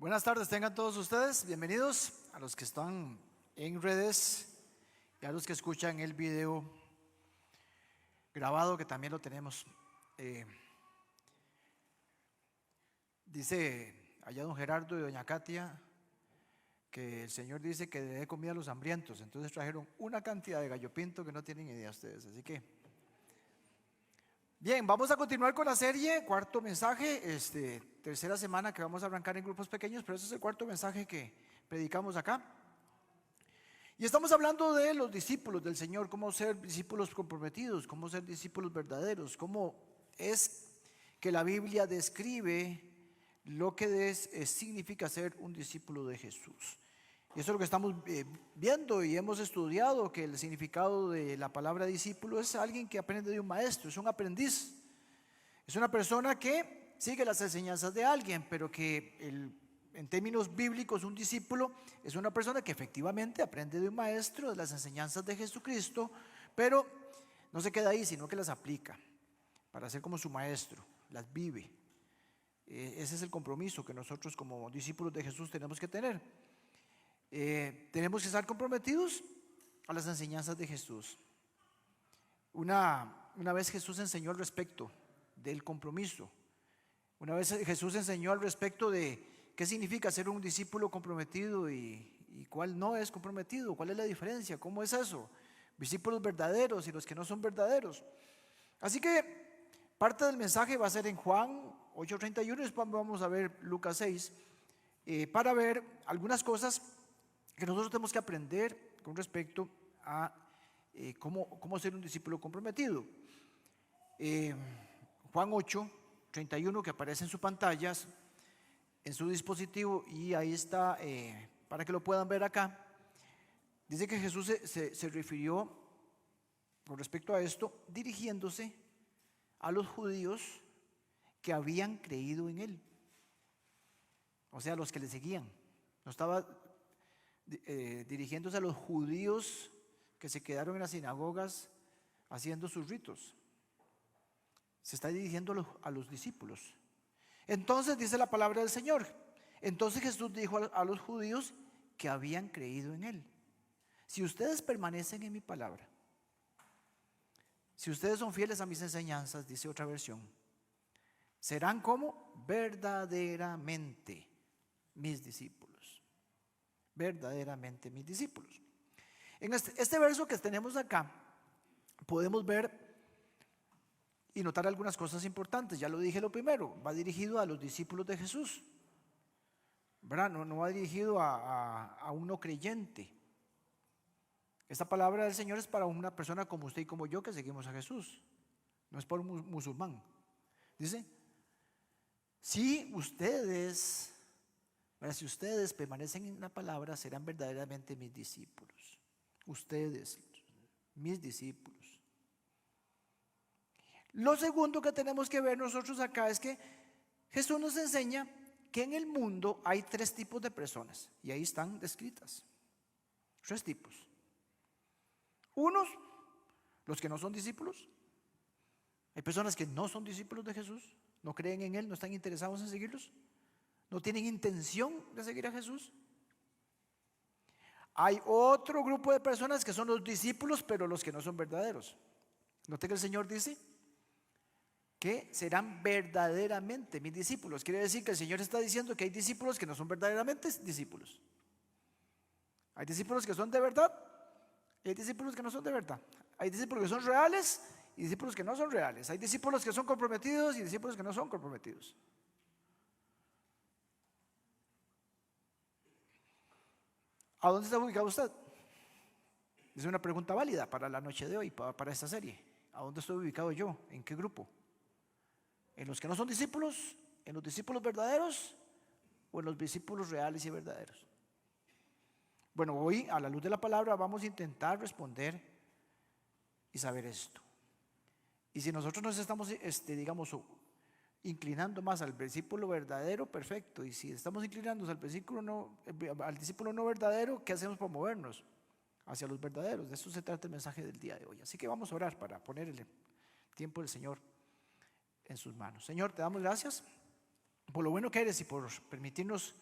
Buenas tardes, tengan todos ustedes, bienvenidos a los que están en redes y a los que escuchan el video grabado, que también lo tenemos. Dice allá don Gerardo y doña Katia que el Señor dice que dé comida a los hambrientos, entonces trajeron una cantidad de gallo pinto que no tienen idea ustedes, así que bien, vamos a continuar con la serie, cuarto mensaje, tercera semana que vamos a arrancar en grupos pequeños, pero ese es el cuarto mensaje que predicamos acá. Y estamos hablando de los discípulos del Señor, cómo ser discípulos comprometidos, cómo ser discípulos verdaderos, cómo es que la Biblia describe lo que significa ser un discípulo de Jesús. Y eso es lo que estamos viendo y hemos estudiado, que el significado de la palabra discípulo es alguien que aprende de un maestro, es un aprendiz. Es una persona que sigue las enseñanzas de alguien, pero que en términos bíblicos un discípulo es una persona que efectivamente aprende de un maestro, de las enseñanzas de Jesucristo, pero no se queda ahí, sino que las aplica para ser como su maestro, las vive. Ese es el compromiso que nosotros como discípulos de Jesús tenemos que tener. Tenemos que estar comprometidos a las enseñanzas de Jesús. Una vez Jesús enseñó al respecto del compromiso. Una vez Jesús enseñó al respecto de qué significa ser un discípulo comprometido y cuál no es comprometido, cuál es la diferencia, cómo es eso, discípulos verdaderos y los que no son verdaderos. Así que parte del mensaje va a ser en Juan 8:31 y después vamos a ver Lucas 6 para ver algunas cosas que nosotros tenemos que aprender con respecto a cómo ser un discípulo comprometido. Juan 8:31 que aparece en sus pantallas, en su dispositivo, y ahí está para que lo puedan ver acá. Dice que Jesús se refirió con respecto a esto dirigiéndose a los judíos que habían creído en él, o sea, los que le seguían. No estaba dirigiéndose a los judíos que se quedaron en las sinagogas haciendo sus ritos. Se está dirigiendo a los discípulos. Entonces dice la palabra del Señor. Entonces Jesús dijo a los judíos que habían creído en él: si ustedes permanecen en mi palabra, si ustedes son fieles a mis enseñanzas, dice otra versión, serán como verdaderamente mis discípulos. Verdaderamente mis discípulos. En este verso que tenemos acá podemos ver y notar algunas cosas importantes. Ya lo dije, lo primero, va dirigido a los discípulos de Jesús, ¿verdad? No va dirigido a un no creyente. Esta palabra del Señor es para una persona como usted y como yo que seguimos a Jesús, no es para un musulmán. Dice, si ustedes permanecen en la palabra, serán verdaderamente mis discípulos. Ustedes, mis discípulos. Lo segundo que tenemos que ver nosotros acá es que Jesús nos enseña que en el mundo hay tres tipos de personas, y ahí están descritas. Tres tipos. Unos, los que no son discípulos. Hay personas que no son discípulos de Jesús, no creen en Él, no están interesados en seguirlos, no tienen intención de seguir a Jesús. Hay otro grupo de personas que son los discípulos, pero los que no son verdaderos. Note que el Señor dice que serán verdaderamente mis discípulos. Quiere decir que el Señor está diciendo que hay discípulos que no son verdaderamente discípulos. Hay discípulos que son de verdad y hay discípulos que no son de verdad. Hay discípulos que son reales y discípulos que no son reales. Hay discípulos que son comprometidos y discípulos que no son comprometidos. ¿A dónde está ubicado usted? Es una pregunta válida para la noche de hoy, para esta serie. ¿A dónde estoy ubicado yo? ¿En qué grupo? ¿En los que no son discípulos? ¿En los discípulos verdaderos? ¿O en los discípulos reales y verdaderos? Bueno, hoy a la luz de la palabra vamos a intentar responder y saber esto. Y si nosotros nos estamos, inclinando más al discípulo verdadero, perfecto. Y si estamos inclinándonos al discípulo no verdadero, ¿qué hacemos para movernos hacia los verdaderos? De eso se trata el mensaje del día de hoy. Así que vamos a orar para poner el tiempo del Señor en sus manos. Señor, te damos gracias por lo bueno que eres y por permitirnos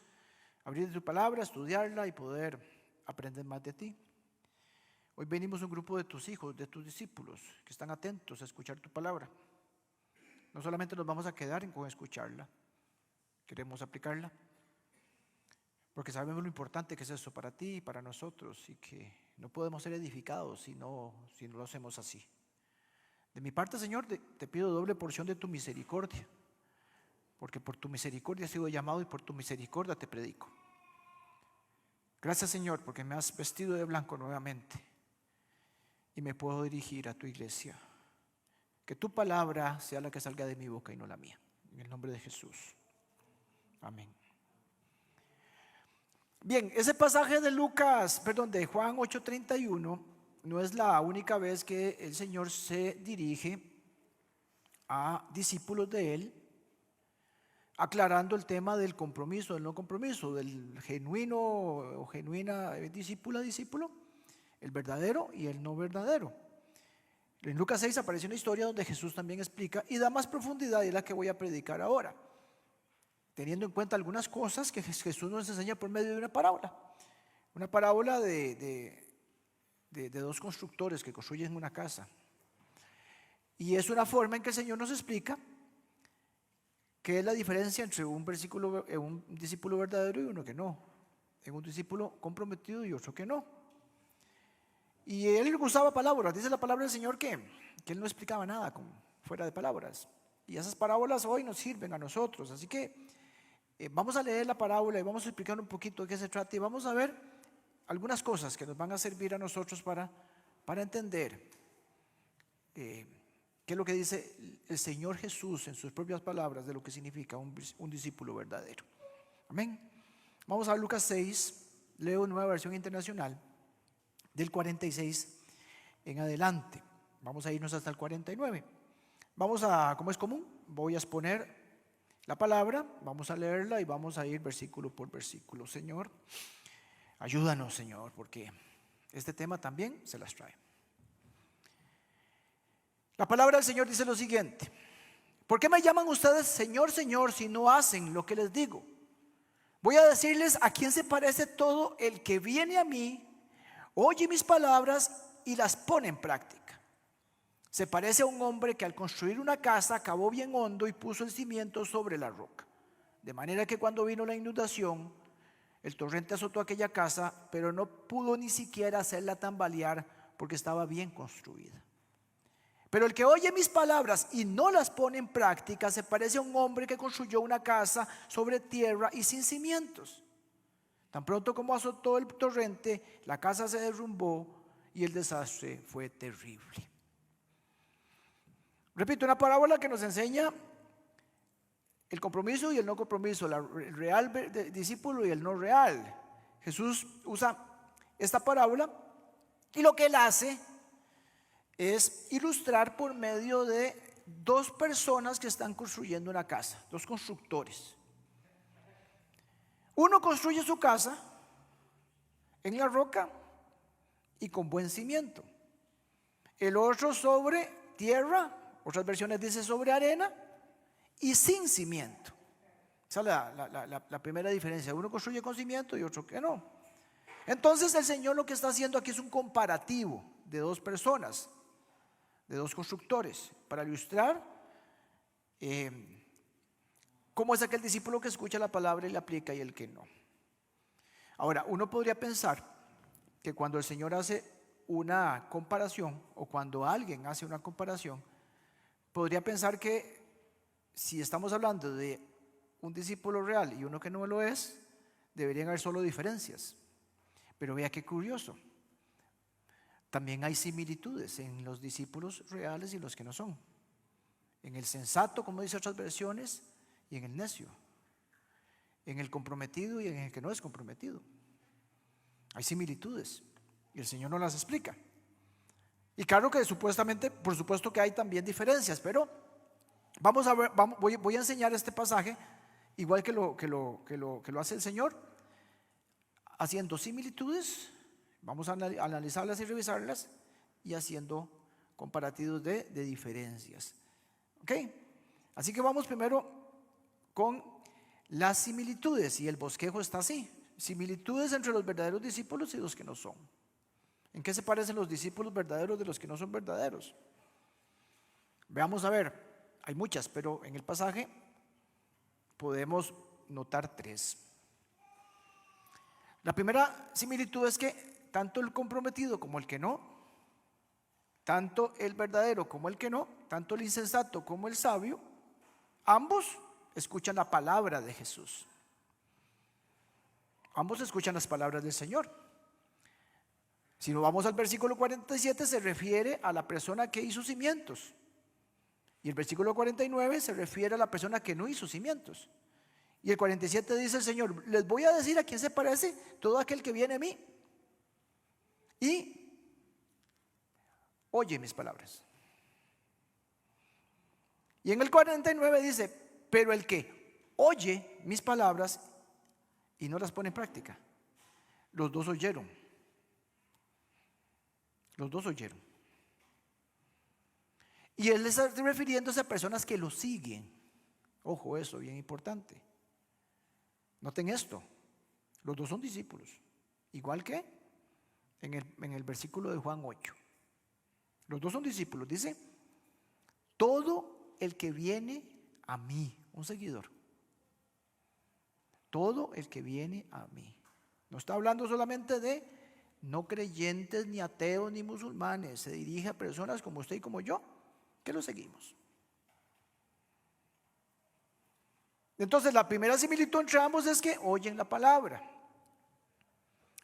abrir tu palabra, estudiarla y poder aprender más de ti. Hoy venimos un grupo de tus hijos, de tus discípulos, que están atentos a escuchar tu palabra. No solamente nos vamos a quedar con escucharla, queremos aplicarla, porque sabemos lo importante que es eso para ti y para nosotros, y que no podemos ser edificados si no lo hacemos así. De mi parte, Señor, te pido doble porción de tu misericordia, porque por tu misericordia he sido llamado y por tu misericordia te predico. Gracias, Señor, porque me has vestido de blanco nuevamente y me puedo dirigir a tu iglesia. Que tu palabra sea la que salga de mi boca y no la mía. En el nombre de Jesús. Amén. Bien, ese pasaje de de Juan 8:31 no es la única vez que el Señor se dirige a discípulos de Él, aclarando el tema del compromiso, del no compromiso, del genuino o genuina discípula, el verdadero y el no verdadero. En Lucas 6 aparece una historia donde Jesús también explica y da más profundidad, y es la que voy a predicar ahora, teniendo en cuenta algunas cosas que Jesús nos enseña por medio de una parábola de dos constructores que construyen una casa. Y es una forma en que el Señor nos explica qué es la diferencia entre un discípulo verdadero y uno que no, en un discípulo comprometido y otro que no. Y él usaba palabras, dice la palabra del Señor que él no explicaba nada fuera de palabras. Y esas parábolas hoy nos sirven a nosotros. Así que vamos a leer la parábola y vamos a explicar un poquito de qué se trata. Y vamos a ver algunas cosas que nos van a servir a nosotros para entender qué es lo que dice el Señor Jesús en sus propias palabras de lo que significa un discípulo verdadero. Amén. Vamos a Lucas 6, leo Nueva Versión Internacional. Del 46 en adelante. Vamos a irnos hasta el 49. Vamos a, como es común, voy a exponer la palabra, vamos a leerla y vamos a ir versículo por versículo. Señor, ayúdanos, Señor, porque este tema también se las trae. La palabra del Señor dice lo siguiente: ¿por qué me llaman ustedes Señor, Señor, si no hacen lo que les digo? Voy a decirles a quién se parece todo el que viene a mí, oye mis palabras y las pone en práctica. Se parece a un hombre que al construir una casa cavó bien hondo y puso el cimiento sobre la roca. De manera que cuando vino la inundación, el torrente azotó aquella casa, pero no pudo ni siquiera hacerla tambalear porque estaba bien construida. Pero el que oye mis palabras y no las pone en práctica se parece a un hombre que construyó una casa sobre tierra y sin cimientos. Tan pronto como azotó el torrente, la casa se derrumbó y el desastre fue terrible. Repito, una parábola que nos enseña el compromiso y el no compromiso, el real discípulo y el no real. Jesús usa esta parábola y lo que él hace es ilustrar por medio de dos personas que están construyendo una casa, dos constructores. Uno construye su casa en la roca y con buen cimiento. El otro sobre tierra, otras versiones dicen sobre arena y sin cimiento. Esa es la primera diferencia. Uno construye con cimiento y otro que no. Entonces el Señor lo que está haciendo aquí es un comparativo de dos personas, de dos constructores, para ilustrar cómo es aquel discípulo que escucha la palabra y la aplica y el que no. Ahora, uno podría pensar que cuando el Señor hace una comparación, o cuando alguien hace una comparación, podría pensar que si estamos hablando de un discípulo real y uno que no lo es, deberían haber solo diferencias. Pero vea qué curioso. También hay similitudes en los discípulos reales y los que no son. En el sensato, como dice otras versiones, y en el necio, en el comprometido y en el que no es comprometido. Hay similitudes y el Señor nos las explica. Y claro que por supuesto que hay también diferencias, pero vamos a ver, voy a enseñar este pasaje igual que lo hace el Señor, haciendo similitudes. Vamos a analizarlas y revisarlas y haciendo comparativos de diferencias. ¿Ok? Así que vamos primero con las similitudes, y el bosquejo está así: similitudes entre los verdaderos discípulos y los que no son. ¿En qué se parecen los discípulos verdaderos de los que no son verdaderos? Veamos a ver, hay muchas, pero en el pasaje podemos notar 3. La primera similitud es que tanto el comprometido como el que no, tanto el verdadero como el que no, tanto el insensato como el sabio, ambos escuchan la palabra de Jesús. Ambos escuchan las palabras del Señor. Si nos vamos al versículo 47, se refiere a la persona que hizo cimientos. Y el versículo 49 se refiere a la persona que no hizo cimientos. Y el 47 dice el Señor: les voy a decir a quién se parece todo aquel que viene a mí y oye mis palabras. Y en el 49 dice: pero el que oye mis palabras y no las pone en práctica. Los dos oyeron. Los dos oyeron. Y él está refiriéndose a personas que lo siguen. Ojo, eso, bien importante. Noten esto: los dos son discípulos, igual que en el versículo de Juan 8. Los dos son discípulos. Dice: todo el que viene a mí, un seguidor. Todo el que viene a mí. No está hablando solamente de no creyentes, ni ateos, ni musulmanes. Se dirige a personas como usted y como yo, que lo seguimos. Entonces, la primera similitud entre ambos es que oyen la palabra.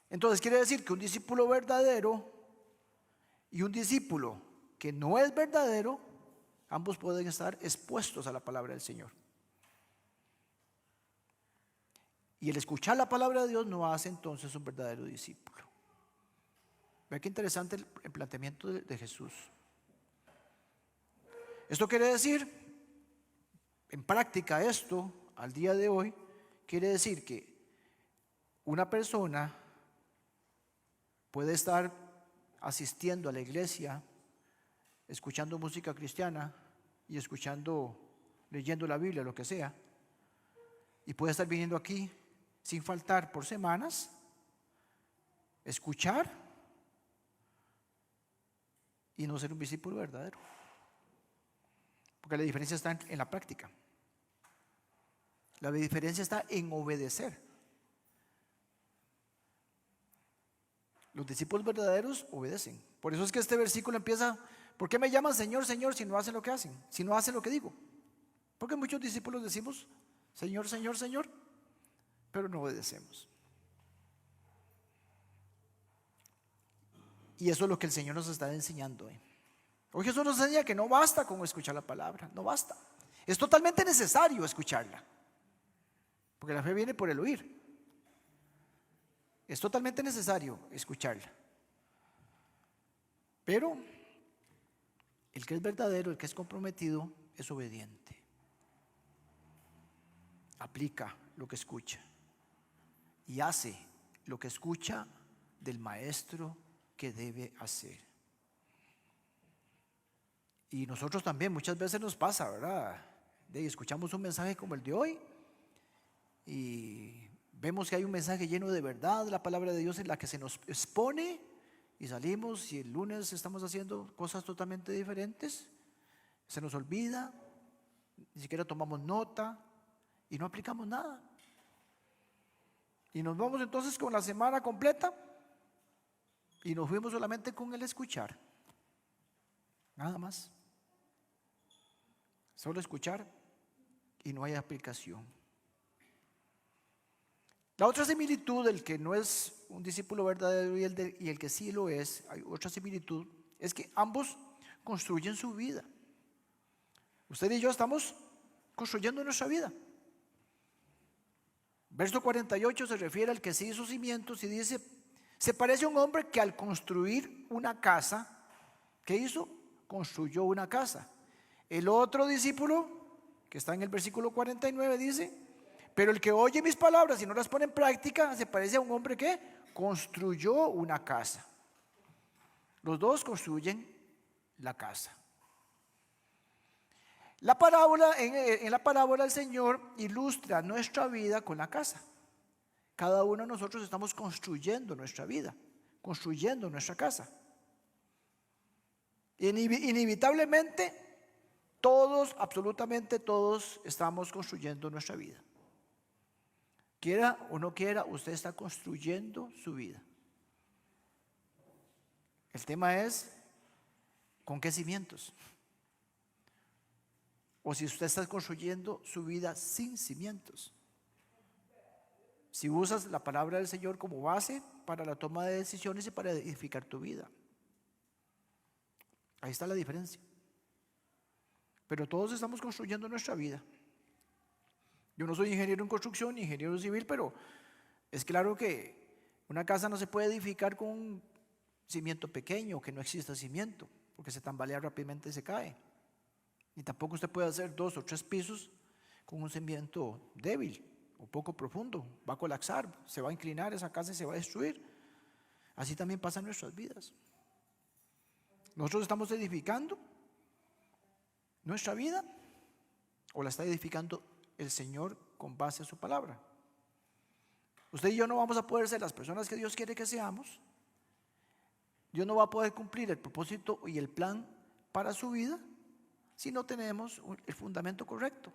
Entonces, quiere decir que un discípulo verdadero y un discípulo que no es verdadero, ambos pueden estar expuestos a la palabra del Señor. Y el escuchar la palabra de Dios no hace entonces un verdadero discípulo. Vean qué interesante el planteamiento de Jesús. Esto quiere decir, en práctica, esto al día de hoy quiere decir que una persona puede estar asistiendo a la iglesia, escuchando música cristiana y leyendo la Biblia, lo que sea, y puede estar viniendo aquí sin faltar por semanas, escuchar y no ser un discípulo verdadero. Porque la diferencia está en la práctica. La diferencia está en obedecer. Los discípulos verdaderos obedecen. Por eso es que este versículo empieza: ¿por qué me llaman Señor, Señor si no hacen lo que hacen? Si no hacen lo que digo. Porque muchos discípulos decimos Señor, Señor, Señor, pero no obedecemos. Y eso es lo que el Señor nos está enseñando. Hoy Jesús nos enseña que no basta con escuchar la palabra, no basta. Es totalmente necesario escucharla, porque la fe viene por el oír. Es totalmente necesario escucharla. Pero el que es verdadero, el que es comprometido, es obediente. Aplica lo que escucha y hace lo que escucha del maestro que debe hacer. Y nosotros también muchas veces nos pasa, ¿verdad? Escuchamos un mensaje como el de hoy y vemos que hay un mensaje lleno de verdad, la palabra de Dios en la que se nos expone, y salimos y el lunes estamos haciendo cosas totalmente diferentes. Se nos olvida, ni siquiera tomamos nota y no aplicamos nada. Y nos vamos entonces con la semana completa y nos fuimos solamente con el escuchar. Nada más. Solo escuchar y no hay aplicación. La otra similitud del que no es un discípulo verdadero y el que sí lo es, hay otra similitud, es que ambos construyen su vida. Usted y yo estamos construyendo nuestra vida. Verso 48 se refiere al que sí hizo cimientos y dice: se parece a un hombre que al construir una casa, ¿qué hizo? Construyó una casa. El otro discípulo, que está en el versículo 49, dice: pero el que oye mis palabras y no las pone en práctica, se parece a un hombre que construyó una casa. Los dos construyen la casa. En la parábola el Señor ilustra nuestra vida con la casa. Cada uno de nosotros estamos construyendo nuestra vida, construyendo nuestra casa. Inevitablemente, todos, absolutamente todos, estamos construyendo nuestra vida. Quiera o no quiera, usted está construyendo su vida. El tema es, ¿con qué cimientos? O si usted está construyendo su vida sin cimientos. Si usas la palabra del Señor como base para la toma de decisiones y para edificar tu vida. Ahí está la diferencia. Pero todos estamos construyendo nuestra vida. Yo no soy ingeniero en construcción ni ingeniero civil, pero es claro que una casa no se puede edificar con un cimiento pequeño, que no exista cimiento, porque se tambalea rápidamente y se cae. Y tampoco usted puede hacer 2 o 3 pisos con un cimiento débil o poco profundo. Va a colapsar, se va a inclinar esa casa y se va a destruir. Así también pasa en nuestras vidas. Nosotros estamos edificando nuestra vida, o la está edificando el Señor con base a su palabra. Usted y yo no vamos a poder ser las personas que Dios quiere que seamos. Dios no va a poder cumplir el propósito y el plan para su vida si no tenemos el fundamento correcto,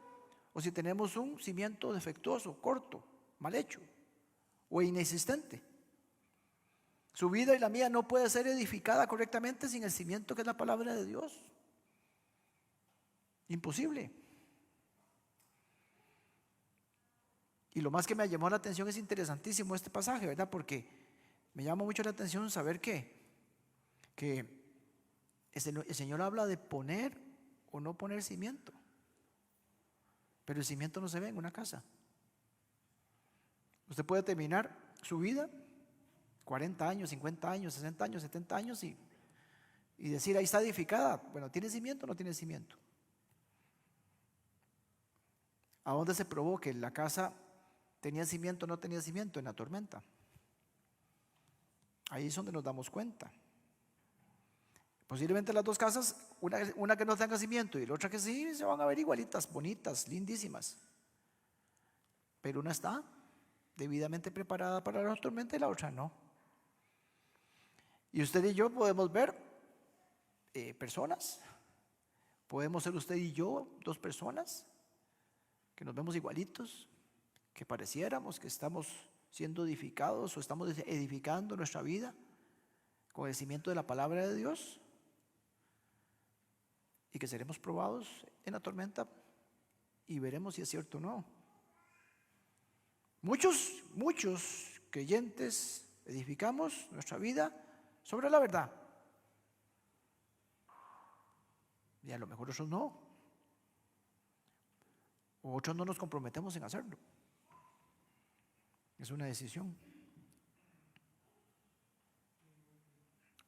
o si tenemos un cimiento defectuoso, corto, mal hecho o inexistente. Su vida y la mía no puede ser edificada correctamente sin el cimiento que es la palabra de Dios. Imposible. Y lo más que me llamó la atención, es interesantísimo este pasaje, ¿verdad? Porque me llama mucho la atención saber que el Señor habla de poner o no poner cimiento. Pero el cimiento no se ve en una casa. Usted puede terminar su vida 40 años, 50 años, 60 años, 70 años y decir, ahí está edificada. Bueno, ¿tiene cimiento o no tiene cimiento? ¿A dónde se probó que la casa tenía cimiento o no tenía cimiento? En la tormenta. Ahí es donde nos damos cuenta. Posiblemente las dos casas, una que no tenga cimiento y la otra que sí, se van a ver igualitas, bonitas, lindísimas. Pero una está debidamente preparada para la tormenta y la otra no. Y usted y yo podemos ver personas, podemos ser usted y yo 2 personas que nos vemos igualitos, que pareciéramos que estamos siendo edificados o estamos edificando nuestra vida con el cimiento de la palabra de Dios, y que seremos probados en la tormenta y veremos si es cierto o no. Muchos creyentes edificamos nuestra vida sobre la verdad, y a lo mejor otros no, o otros no nos comprometemos en hacerlo. Es una decisión.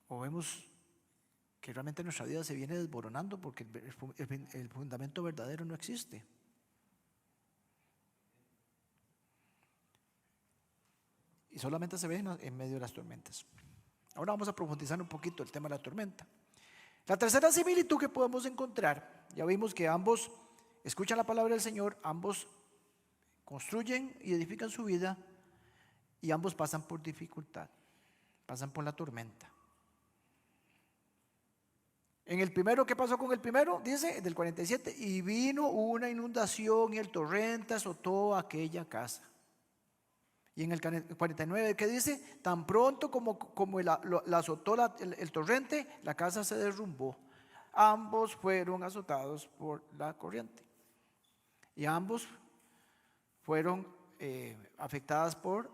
O vemos que realmente nuestra vida se viene desboronando porque el fundamento verdadero no existe. Y solamente se ve en medio de las tormentas. Ahora vamos a profundizar un poquito el tema de la tormenta. La tercera similitud que podemos encontrar, ya vimos que ambos escuchan la palabra del Señor, ambos construyen y edifican su vida, y ambos pasan por dificultad, pasan por la tormenta. En el primero, ¿qué pasó con el primero? Dice, del 47, y vino una inundación y el torrente azotó aquella casa. Y en el 49, ¿qué dice? Tan pronto como la azotó el torrente, la casa se derrumbó. Ambos fueron azotados por la corriente. Y ambos fueron afectadas por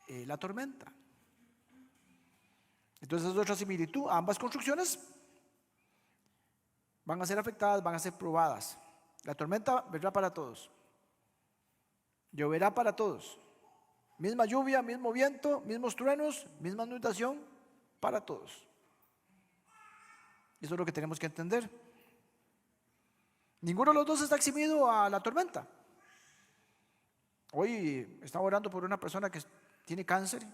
la tormenta. Entonces es otra similitud. Ambas construcciones van a ser afectadas, van a ser probadas. La tormenta vendrá para todos. Lloverá para todos. Misma lluvia, mismo viento, mismos truenos, misma inundación para todos. Eso es lo que tenemos que entender. Ninguno de los dos está eximido a la tormenta. Hoy estaba orando por una persona que tiene cáncer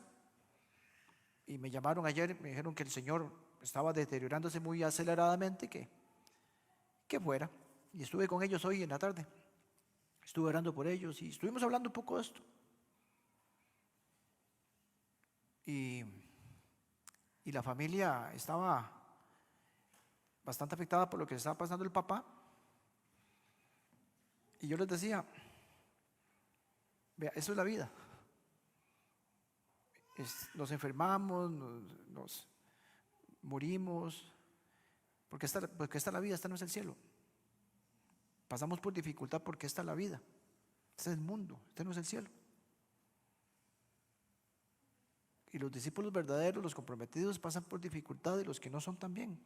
y me llamaron ayer, me dijeron que el Señor estaba deteriorándose muy aceleradamente, que fuera. y estuve con ellos hoy en la tarde. Estuve orando por ellos y estuvimos hablando un poco de esto. Y la familia estaba bastante afectada por lo que estaba pasando el papá. Y yo les decía, vea, eso es la vida. Nos enfermamos, nos morimos, porque esta es la vida, esta no es el cielo. Pasamos por dificultad porque esta es la vida, este es el mundo, este no es el cielo. Y los discípulos verdaderos, los comprometidos, pasan por dificultad, y los que no son también.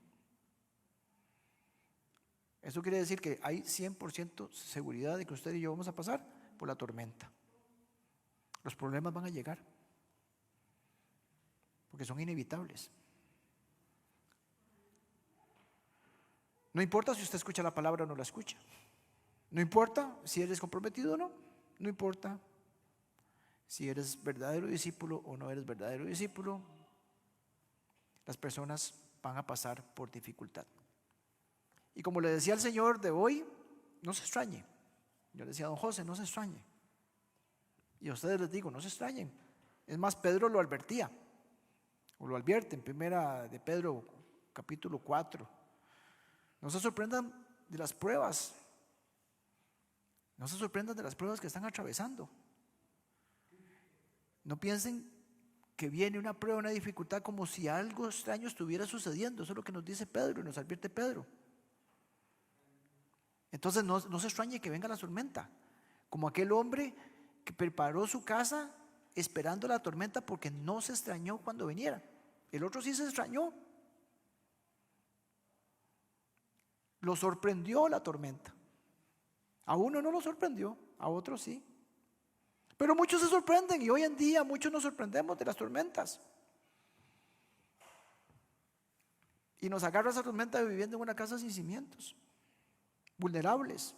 Eso quiere decir que hay 100% seguridad de que usted y yo vamos a pasar por la tormenta. Los problemas van a llegar, porque son inevitables. No importa si usted escucha la palabra o no la escucha. No importa si eres comprometido o no. No importa si eres verdadero discípulo o no eres verdadero discípulo. Las personas van a pasar por dificultad. Y como le decía al Señor de hoy, no se extrañe. Yo le decía a don José, no se extrañe. Y a ustedes les digo, no se extrañen. Es más, Pedro lo advertía, o lo advierte en primera de Pedro, capítulo 4. No se sorprendan de las pruebas. No se sorprendan de las pruebas que están atravesando. No piensen que viene una prueba, una dificultad, como si algo extraño estuviera sucediendo. Eso es lo que nos dice Pedro y nos advierte Pedro. Entonces no se extrañe que venga la tormenta, como aquel hombre que preparó su casa esperando la tormenta porque no se extrañó cuando viniera. El otro sí se extrañó. Lo sorprendió la tormenta. A uno no lo sorprendió, a otro sí. Pero muchos se sorprenden, y hoy en día muchos nos sorprendemos de las tormentas. Y nos agarra esa tormenta viviendo en una casa sin cimientos, vulnerables,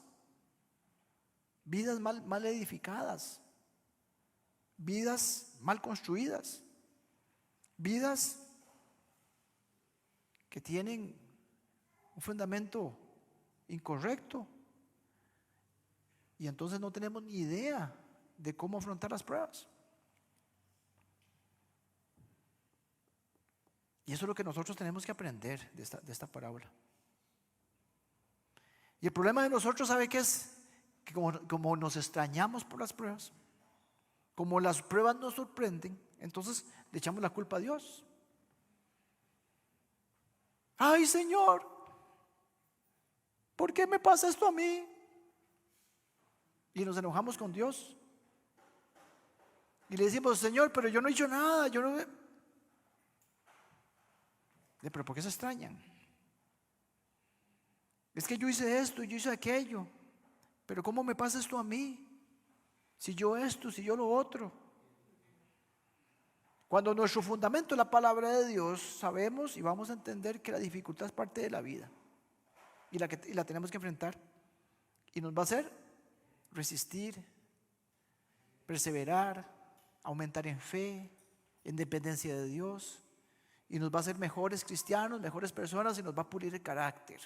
vidas mal edificadas, vidas mal construidas, vidas que tienen un fundamento incorrecto, y entonces no tenemos ni idea de cómo afrontar las pruebas. Y eso es lo que nosotros tenemos que aprender de esta parábola. Y el problema de nosotros, ¿sabe qué es? Que como nos extrañamos por las pruebas, como las pruebas nos sorprenden, entonces le echamos la culpa a Dios. Ay, Señor, ¿por qué me pasa esto a mí? Y nos enojamos con Dios. Y le decimos, Señor, pero yo no he hecho nada, yo no. Pero ¿por qué se extrañan? Es que yo hice esto, yo hice aquello, pero ¿cómo me pasa esto a mí? Si yo esto, si yo lo otro. Cuando nuestro fundamento es la palabra de Dios, sabemos y vamos a entender que la dificultad es parte de la vida, y la tenemos que enfrentar, y nos va a hacer resistir, perseverar, aumentar en fe, en dependencia de Dios, y nos va a hacer mejores cristianos, mejores personas, y nos va a pulir el carácter,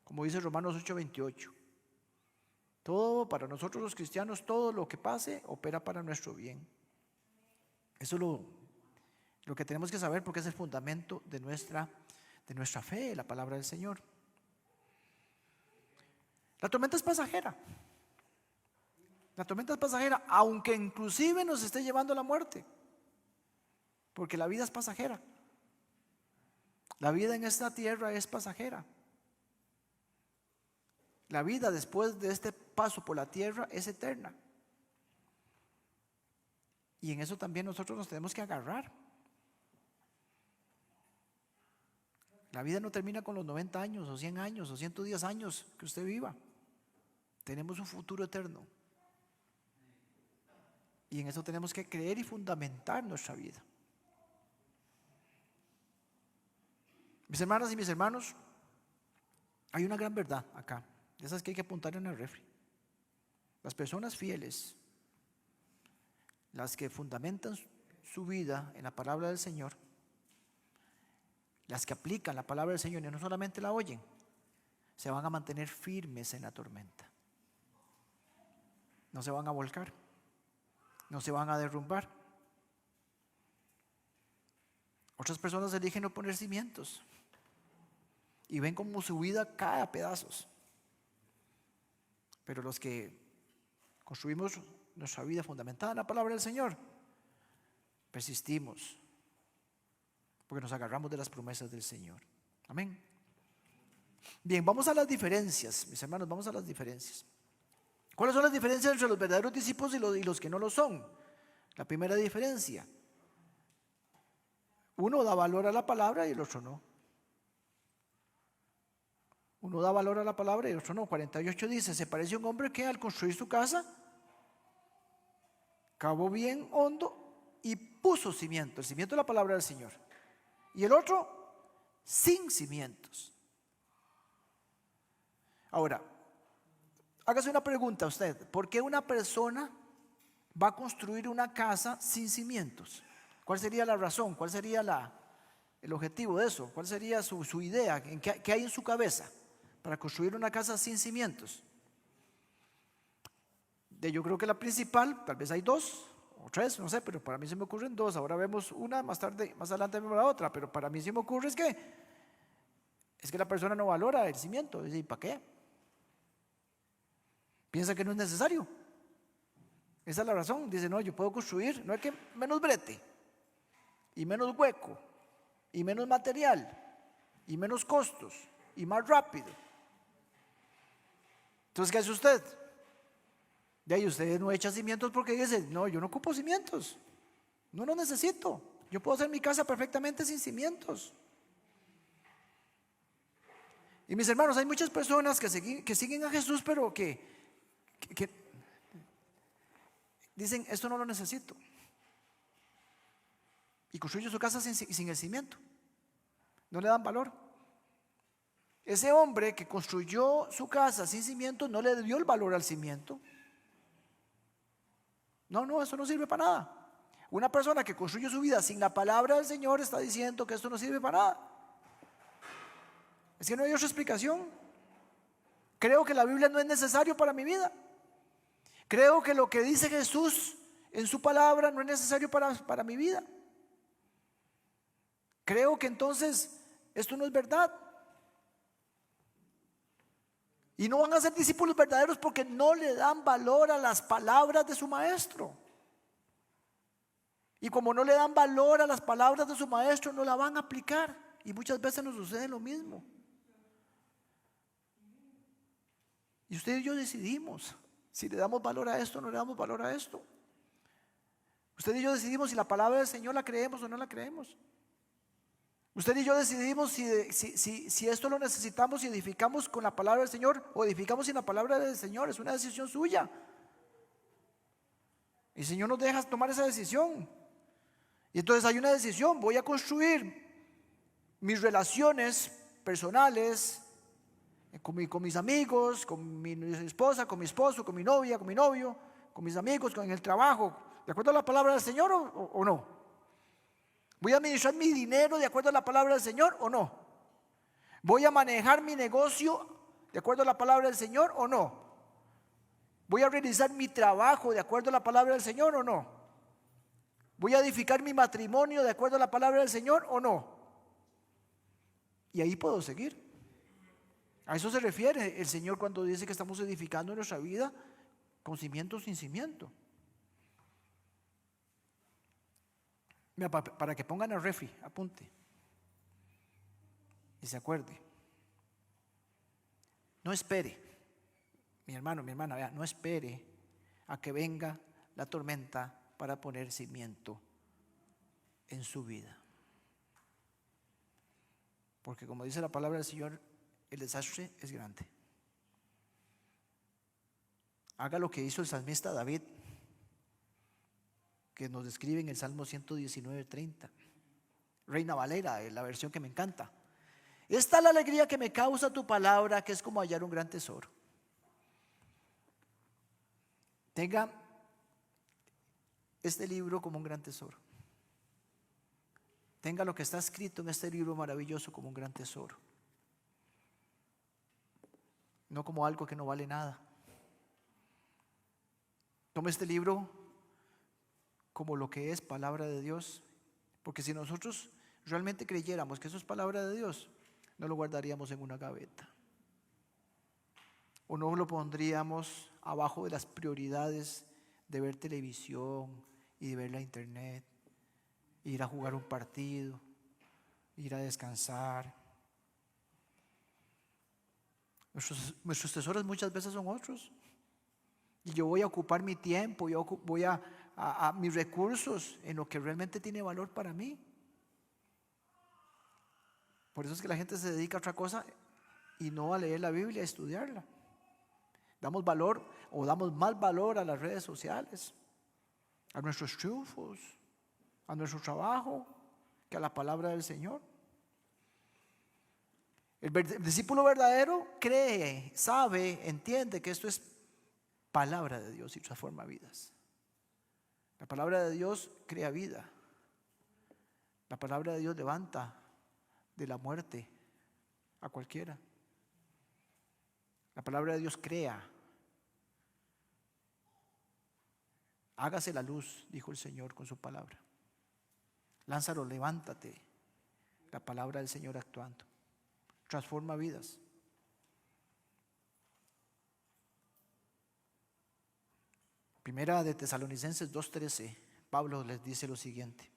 como dice Romanos 8:28. Todo para nosotros los cristianos, todo lo que pase opera para nuestro bien. Eso es lo que tenemos que saber, porque es el fundamento de nuestra fe, la palabra del Señor. La tormenta es pasajera. La tormenta es pasajera, aunque inclusive nos esté llevando a la muerte, porque la vida es pasajera. La vida en esta tierra es pasajera. La vida después de este paso por la tierra es eterna. Y en eso también nosotros nos tenemos que agarrar. La vida no termina con los 90 años o 100 años o 110 años que usted viva. Tenemos un futuro eterno. Y en eso tenemos que creer y fundamentar nuestra vida. Mis hermanas y mis hermanos, hay una gran verdad acá, de esas que hay que apuntar en el refri. Las personas fieles, las que fundamentan su vida en la palabra del Señor, las que aplican la palabra del Señor y no solamente la oyen, se van a mantener firmes en la tormenta. No se van a volcar, no se van a derrumbar. Otras personas eligen no poner cimientos y ven como su vida cae a pedazos. Pero los que construimos nuestra vida fundamentada en la palabra del Señor, persistimos, porque nos agarramos de las promesas del Señor. Amén. Bien, vamos a las diferencias, mis hermanos, vamos a las diferencias. ¿Cuáles son las diferencias entre los verdaderos discípulos y los que no lo son? La primera diferencia: uno da valor a la palabra y el otro no. Uno da valor a la palabra y el otro no. 48 dice: se parece a un hombre que al construir su casa cavó bien hondo y puso cimiento. El cimiento es la palabra del Señor. Y el otro sin cimientos. Ahora, hágase una pregunta a usted: ¿por qué una persona va a construir una casa sin cimientos? ¿Cuál sería la razón? ¿Cuál sería el objetivo de eso? ¿Cuál sería su idea? ¿Qué hay en su cabeza para construir una casa sin cimientos? Yo creo que la principal, tal vez hay dos o tres, no sé, pero para mí se me ocurren dos. Ahora vemos una, más adelante vemos la otra, pero para mí se me ocurre es que la persona no valora el cimiento. Dice: ¿y para qué? Piensa que no es necesario. Esa es la razón. Dice: no, yo puedo construir, no hay que menos brete y menos hueco y menos material y menos costos y más rápido. Entonces, ¿qué hace usted? De ahí usted no echa cimientos porque dice: no, yo no ocupo cimientos, no los necesito, yo puedo hacer mi casa perfectamente sin cimientos. Y mis hermanos, hay muchas personas que siguen a Jesús, pero que dicen: esto no lo necesito, y construyen su casa sin el cimiento. No le dan valor. Ese hombre que construyó su casa sin cimiento no le dio el valor al cimiento. No, eso no sirve para nada. Una persona que construye su vida sin la palabra del Señor está diciendo que esto no sirve para nada. Es que no hay otra explicación. Creo que la Biblia no es necesario para mi vida. Creo que lo que dice Jesús en su palabra no es necesario para mi vida. Creo que entonces esto no es verdad. Y no van a ser discípulos verdaderos porque no le dan valor a las palabras de su maestro. Y como no le dan valor a las palabras de su maestro, no la van a aplicar. Y muchas veces nos sucede lo mismo. Y usted y yo decidimos si le damos valor a esto o no le damos valor a esto. Usted y yo decidimos si la palabra del Señor la creemos o no la creemos. Usted y yo decidimos si esto lo necesitamos y edificamos con la palabra del Señor o edificamos sin la palabra del Señor. Es una decisión suya. El Señor nos deja tomar esa decisión. Y entonces hay una decisión: voy a construir mis relaciones personales con mis amigos, con mi esposa, con mi esposo, con mi novia, con mi novio, con mis amigos, con el trabajo, ¿de acuerdo a la palabra del Señor o no? ¿Voy a administrar mi dinero de acuerdo a la palabra del Señor o no? ¿Voy a manejar mi negocio de acuerdo a la palabra del Señor o no? ¿Voy a realizar mi trabajo de acuerdo a la palabra del Señor o no? ¿Voy a edificar mi matrimonio de acuerdo a la palabra del Señor o no? Y ahí puedo seguir. A eso se refiere el Señor cuando dice que estamos edificando nuestra vida con cimiento o sin cimiento. Mira, para que pongan el refri, apunte y se acuerde. No espere, mi hermano, mi hermana, vea, no espere a que venga la tormenta para poner cimiento en su vida. Porque como dice la palabra del Señor, el desastre es grande. Haga lo que hizo el salmista David, que nos describe en el Salmo 119:30. Reina Valera, la versión que me encanta. Esta es la alegría que me causa tu palabra, que es como hallar un gran tesoro. Tenga este libro como un gran tesoro. Tenga lo que está escrito en este libro maravilloso como un gran tesoro. no como algo que no vale nada. Tome este libro como lo que es palabra de Dios, porque si nosotros realmente creyéramos que eso es palabra de Dios, no lo guardaríamos en una gaveta, o no lo pondríamos abajo de las prioridades de ver televisión y de ver la internet, ir a jugar un partido, ir a descansar. Nuestros tesoros muchas veces son otros. Y yo voy a ocupar mi tiempo, yo voy a mis recursos en lo que realmente tiene valor para mí. Por eso es que la gente se dedica a otra cosa y no a leer la Biblia, a estudiarla. Damos valor o damos más valor a las redes sociales, a nuestros triunfos, a nuestro trabajo, que a la palabra del Señor. El discípulo verdadero cree, sabe, entiende que esto es palabra de Dios y transforma vidas. La palabra de Dios crea vida. La palabra de Dios levanta de la muerte a cualquiera. La palabra de Dios crea. Hágase la luz, dijo el Señor con su palabra. Lázaro, levántate. La palabra del Señor actuando. Transforma vidas. Primera de Tesalonicenses 2:13, Pablo les dice lo siguiente: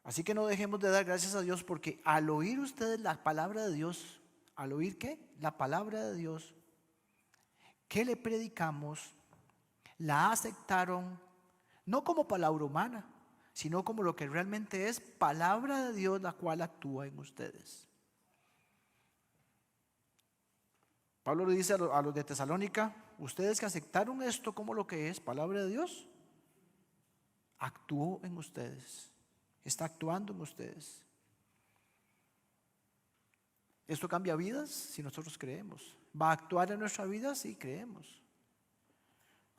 así que no dejemos de dar gracias a Dios, porque al oír ustedes la palabra de Dios, ¿al oír qué? La palabra de Dios que le predicamos, la aceptaron no como palabra humana, sino como lo que realmente es palabra de Dios, la cual actúa en ustedes. Pablo le dice a los de Tesalónica: ustedes que aceptaron esto como lo que es palabra de Dios, actuó en ustedes, está actuando en ustedes. Esto cambia vidas si nosotros creemos. ¿Va a actuar en nuestra vida? Sí, creemos.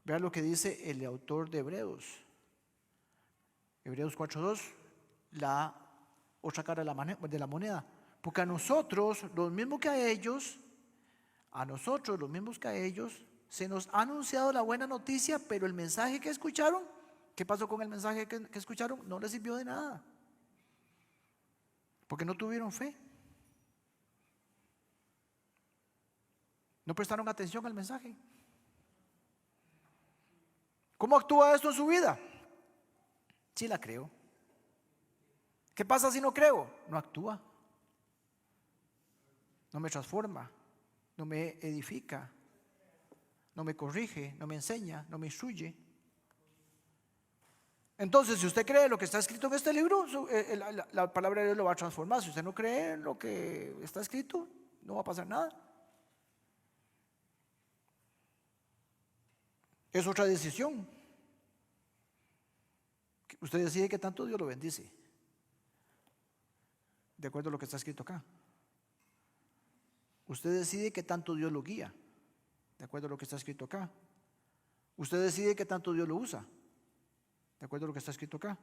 Vean lo que dice el autor de Hebreos 4:2, la otra cara de la moneda. Porque a nosotros, los mismos que a ellos, se nos ha anunciado la buena noticia, pero el mensaje que escucharon, ¿qué pasó con el mensaje que escucharon? No les sirvió de nada, porque no tuvieron fe. No prestaron atención al mensaje. ¿Cómo actúa esto en su vida? Sí la creo. ¿Qué pasa si no creo? No actúa. No me transforma. No me edifica. No me corrige. No me enseña. No me instruye. Entonces, si usted cree lo que está escrito en este libro, la palabra de Dios lo va a transformar. Si usted no cree en lo que está escrito, no va a pasar nada. Es otra decisión. Usted decide que tanto Dios lo bendice, de acuerdo a lo que está escrito acá. Usted decide que tanto Dios lo guía, de acuerdo a lo que está escrito acá. Usted decide que tanto Dios lo usa, de acuerdo a lo que está escrito acá.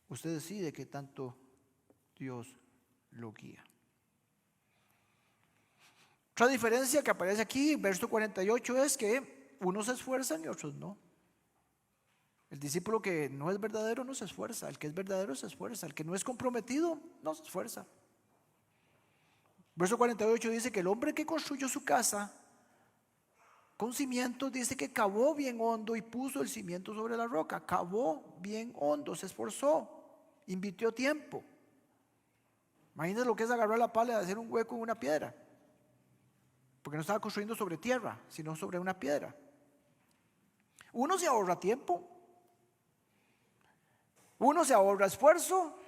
Usted decide que tanto Dios lo guía. Otra diferencia que aparece aquí, verso 48, es que unos se esfuerzan y otros no. El discípulo que no es verdadero no se esfuerza. El que es verdadero se esfuerza. El que no es comprometido no se esfuerza. Verso 48 dice que el hombre que construyó su casa con cimientos, dice que cavó bien hondo y puso el cimiento sobre la roca. Cavó bien hondo, se esforzó, invirtió tiempo. Imagínense lo que es agarrar la pala y hacer un hueco en una piedra, porque no estaba construyendo sobre tierra, sino sobre una piedra. Uno se ahorra tiempo, uno se ahorra esfuerzo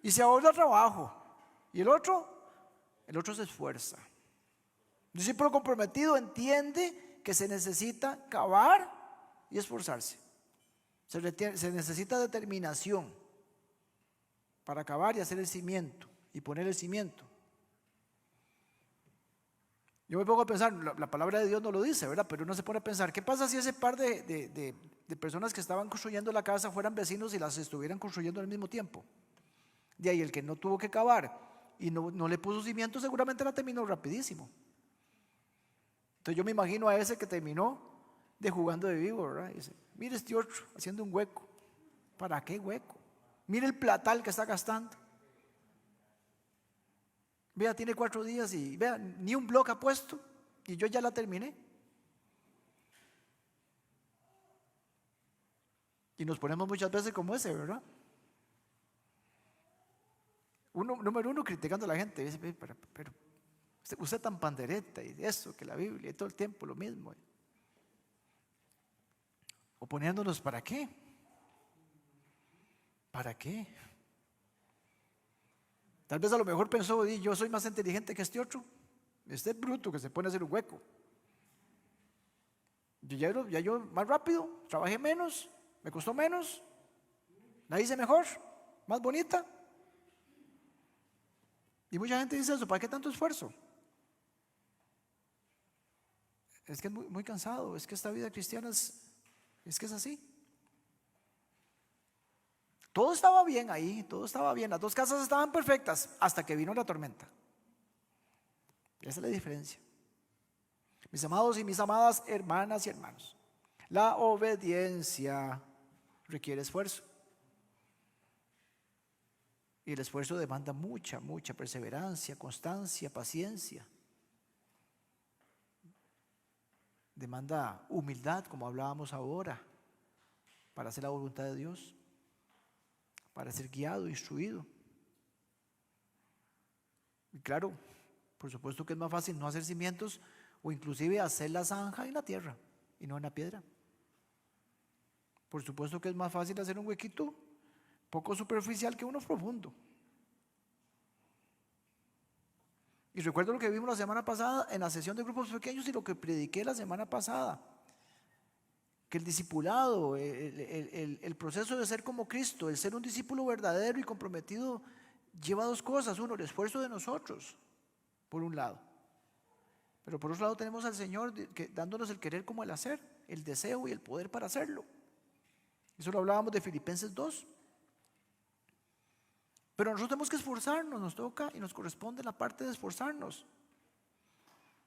y se ahorra trabajo, y el otro se esfuerza. El discípulo comprometido entiende que se necesita cavar y esforzarse. Se necesita determinación para cavar y hacer el cimiento y poner el cimiento. Yo me pongo a pensar, la palabra de Dios no lo dice, ¿verdad? Pero uno se pone a pensar, ¿qué pasa si ese par de personas que estaban construyendo la casa fueran vecinos y las estuvieran construyendo al mismo tiempo? De ahí el que no tuvo que cavar y no le puso cimiento, seguramente la terminó rapidísimo. Entonces yo me imagino a ese que terminó de jugando de vivo, ¿verdad? Y dice, mire este otro haciendo un hueco. ¿Para qué hueco? Mire el platal que está gastando. Vea, tiene 4 días y vea, ni un bloque ha puesto y yo ya la terminé. Y nos ponemos muchas veces como ese, ¿verdad? Número uno, criticando a la gente. Dice, pero usted tan pandereta y eso, que la Biblia y todo el tiempo lo mismo. Oponiéndonos, ¿para qué? ¿Para qué? Tal vez a lo mejor pensó, yo soy más inteligente que este otro. Este es bruto que se pone a hacer un hueco. Yo más rápido, trabajé menos, me costó menos, la hice mejor, más bonita. Y mucha gente dice eso, ¿para qué tanto esfuerzo? Es que es muy cansado, es que esta vida cristiana es que es así. Todo estaba bien ahí, todo estaba bien, las 2 casas estaban perfectas hasta que vino la tormenta. Esa es la diferencia. Mis amados y mis amadas hermanas y hermanos, la obediencia requiere esfuerzo. Y el esfuerzo demanda mucha perseverancia, constancia, paciencia. Demanda humildad, como hablábamos ahora, para hacer la voluntad de Dios, para ser guiado, instruido. Y claro, por supuesto que es más fácil no hacer cimientos o inclusive hacer la zanja en la tierra y no en la piedra. Por supuesto que es más fácil hacer un huequito poco superficial que uno profundo. Y recuerdo lo que vimos la semana pasada en la sesión de grupos pequeños y lo que prediqué la semana pasada, que el discipulado, el proceso de ser como Cristo, el ser un discípulo verdadero y comprometido, lleva 2 cosas. Uno, el esfuerzo de nosotros, por un lado, pero por otro lado tenemos al Señor dándonos el querer como el hacer, el deseo y el poder para hacerlo. Eso lo hablábamos de Filipenses 2. Pero nosotros tenemos que esforzarnos, nos toca y nos corresponde la parte de esforzarnos.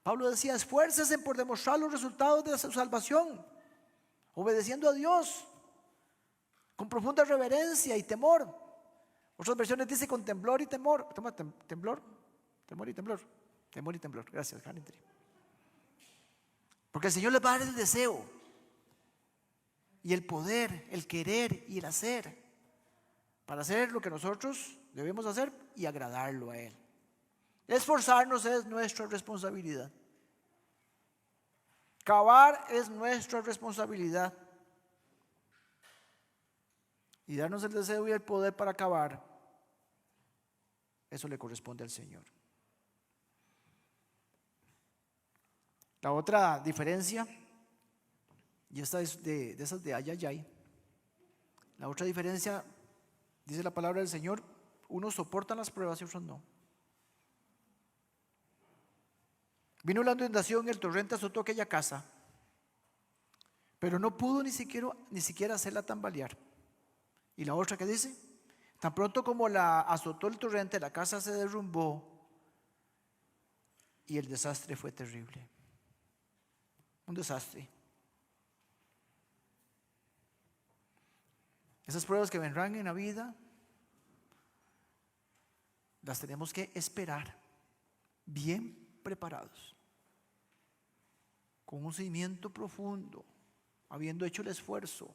Pablo decía, esfuércense por demostrar los resultados de su salvación, obedeciendo a Dios, con profunda reverencia y temor. Otras versiones dicen con temblor y temor. Temor y temblor. Gracias, Janitri. Porque el Señor les va a dar el deseo y el poder, el querer y el hacer para hacer lo que nosotros debemos hacer y agradarlo a Él. Esforzarnos es nuestra responsabilidad. Cavar es nuestra responsabilidad. Y darnos el deseo y el poder para cavar, eso le corresponde al Señor. La otra diferencia, y esta es de esas de ay. La otra diferencia, dice la palabra del Señor, unos soportan las pruebas y otros no. Vino la inundación y el torrente azotó aquella casa, pero no pudo ni siquiera hacerla tambalear. Y la otra que dice, tan pronto como la azotó el torrente, la casa se derrumbó y el desastre fue terrible. Un desastre. Esas pruebas que vendrán en la vida las tenemos que esperar bien preparados, con un cimiento profundo, habiendo hecho el esfuerzo.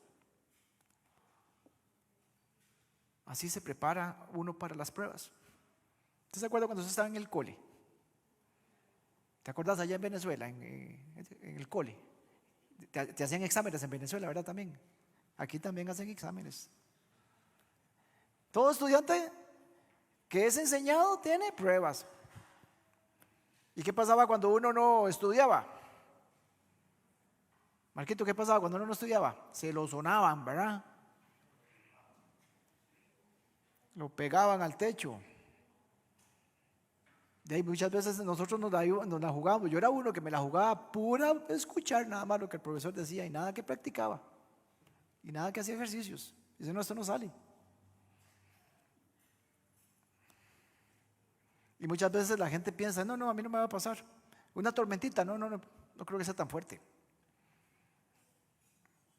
Así se prepara uno para las pruebas. ¿Usted se acuerda cuando usted estaba en el cole? ¿Te acuerdas allá en Venezuela, en el cole? Te hacían exámenes en Venezuela, ¿verdad? También. Aquí también hacen exámenes. Todo estudiante que es enseñado tiene pruebas. ¿Y qué pasaba cuando uno no estudiaba? Marquito, ¿qué pasaba cuando uno no estudiaba? Se lo sonaban, ¿verdad? Lo pegaban al techo. De ahí muchas veces nosotros nos la jugábamos. Yo era uno que me la jugaba pura escuchar nada más lo que el profesor decía y nada que practicaba. Y nada que hacía ejercicios. Dice, no, esto no sale. Y muchas veces la gente piensa, no, no, a mí no me va a pasar. Una tormentita, no, no, no, no creo que sea tan fuerte.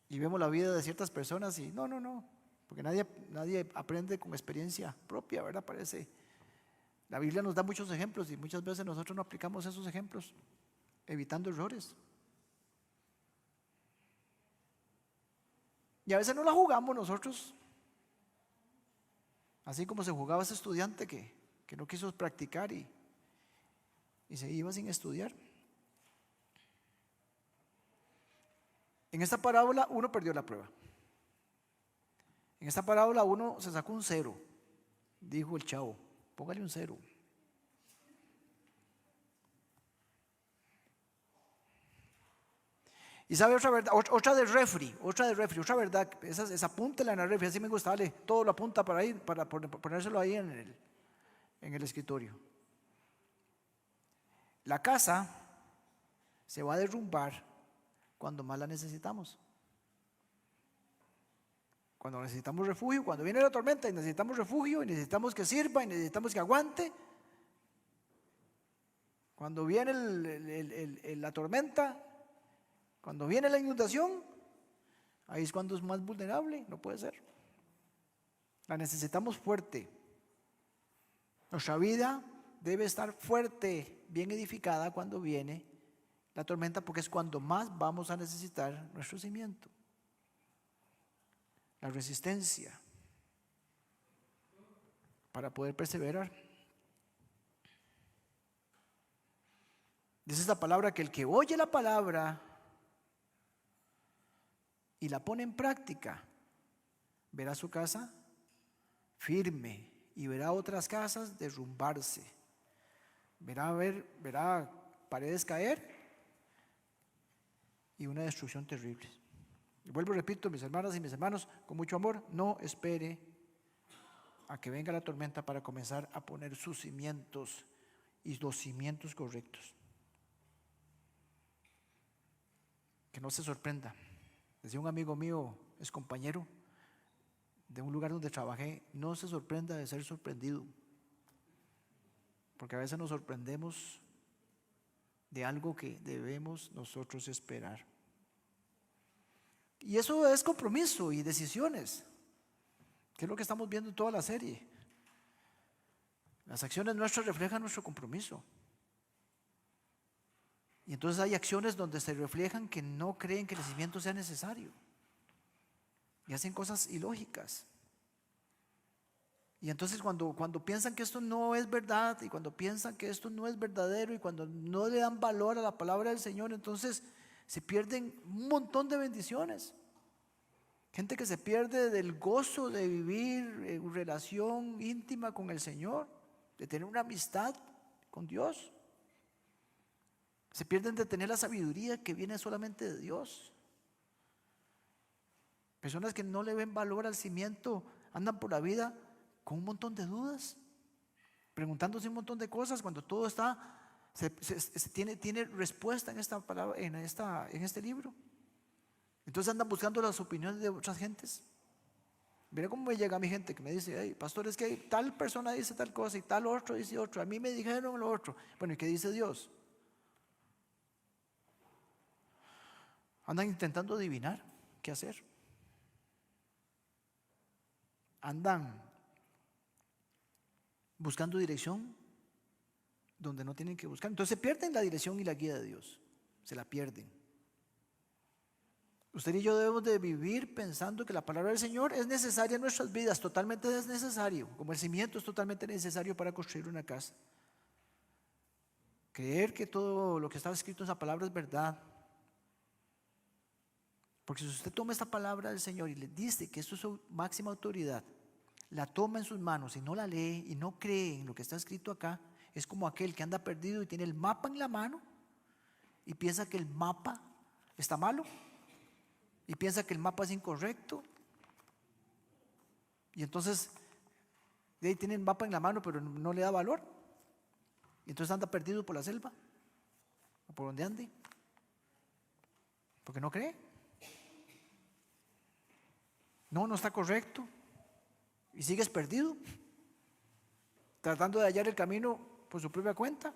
Y vemos la vida de ciertas personas y no, no, no, porque nadie aprende con experiencia propia, ¿verdad? Parece. La Biblia nos da muchos ejemplos y muchas veces nosotros no aplicamos esos ejemplos, evitando errores. Y a veces no la jugamos nosotros, así como se jugaba ese estudiante que no quiso practicar y se iba sin estudiar. En esta parábola uno perdió la prueba. En esta parábola uno se sacó un 0, dijo el chavo, póngale un 0. Y sabe otra verdad, otra de refri, otra verdad, esa apúntela en la refri, así me gusta, dale, todo lo apunta para ahí, para ponérselo ahí en el escritorio. La casa se va a derrumbar cuando más la necesitamos. Cuando necesitamos refugio, cuando viene la tormenta y necesitamos refugio y necesitamos que sirva y necesitamos que aguante. Cuando viene la tormenta, cuando viene la inundación, ahí es cuando es más vulnerable, no puede ser. La necesitamos fuerte. Nuestra vida debe estar fuerte, bien edificada cuando viene la tormenta, porque es cuando más vamos a necesitar nuestro cimiento. La resistencia para poder perseverar. Dice esta palabra que el que oye la palabra y la pone en práctica, verá su casa firme y verá otras casas derrumbarse. Verá paredes caer y una destrucción terrible. Y vuelvo y repito, mis hermanas y mis hermanos, con mucho amor, no espere a que venga la tormenta para comenzar a poner sus cimientos y los cimientos correctos. Que no se sorprenda. Decía un amigo mío, es compañero de un lugar donde trabajé, no se sorprenda de ser sorprendido, porque a veces nos sorprendemos de algo que debemos nosotros esperar. Y eso es compromiso y decisiones, que es lo que estamos viendo en toda la serie. Las acciones nuestras reflejan nuestro compromiso. Y entonces hay acciones donde se reflejan que no creen que el cimiento sea necesario. Y hacen cosas ilógicas. Y entonces cuando piensan que esto no es verdad, y cuando piensan que esto no es verdadero, y cuando no le dan valor a la palabra del Señor, entonces se pierden un montón de bendiciones. Gente que se pierde del gozo de vivir en relación íntima con el Señor, de tener una amistad con Dios. Se pierden de tener la sabiduría que viene solamente de Dios. Personas que no le ven valor al cimiento andan por la vida con un montón de dudas, preguntándose un montón de cosas cuando todo tiene respuesta en esta palabra, en este libro. Entonces andan buscando las opiniones de otras gentes. Mira cómo me llega a mi gente que me dice, hey, pastor, es que tal persona dice tal cosa y tal otro dice otro, a mí me dijeron lo otro. Bueno, ¿y qué dice Dios? Andan intentando adivinar qué hacer. Andan buscando dirección donde no tienen que buscar. Entonces se pierden la dirección y la guía de Dios. Se la pierden. Usted y yo debemos de vivir pensando que la palabra del Señor es necesaria en nuestras vidas, totalmente es necesario, como el cimiento es totalmente necesario para construir una casa. Creer que todo lo que está escrito en esa palabra es verdad. Porque si usted toma esta palabra del Señor y le dice que esto es su máxima autoridad, la toma en sus manos y no la lee y no cree en lo que está escrito acá, es como aquel que anda perdido y tiene el mapa en la mano y piensa que el mapa está malo y piensa que el mapa es incorrecto, y entonces de ahí tiene el mapa en la mano pero no le da valor, y entonces anda perdido por la selva o por donde ande porque no cree. No está correcto y sigues perdido tratando de hallar el camino por su propia cuenta.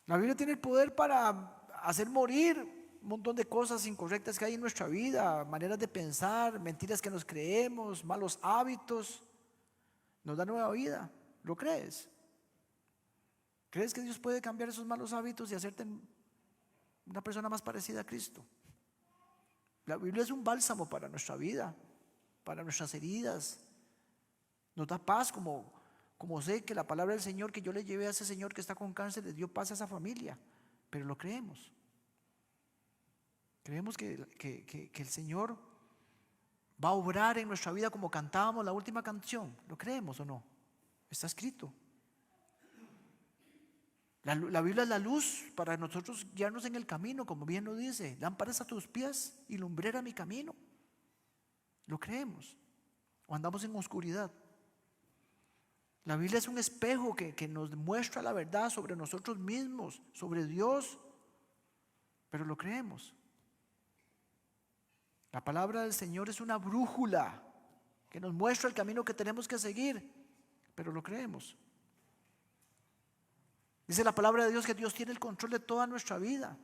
La Biblia tiene el poder para hacer morir un montón de cosas incorrectas que hay en nuestra vida, maneras de pensar, mentiras que nos creemos, malos hábitos. Nos da nueva vida. ¿Lo crees? ¿Crees que Dios puede cambiar esos malos hábitos y hacerte una persona más parecida a Cristo? La Biblia es un bálsamo para nuestra vida, para nuestras heridas. Nos da paz, como sé que la palabra del Señor que yo le llevé a ese señor que está con cáncer le dio paz a esa familia. Pero lo creemos. Creemos que el Señor va a obrar en nuestra vida como cantábamos la última canción. ¿Lo creemos o no? Está escrito. La Biblia es la luz para nosotros guiarnos en el camino, como bien lo dice. Lámparas a tus pies y lumbrera a mi camino. ¿Lo creemos? ¿O andamos en oscuridad? La Biblia es un espejo que nos muestra la verdad sobre nosotros mismos, sobre Dios. Pero lo creemos. La palabra del Señor es una brújula que nos muestra el camino que tenemos que seguir. Pero lo creemos. Dice la palabra de Dios que Dios tiene el control de toda nuestra vida.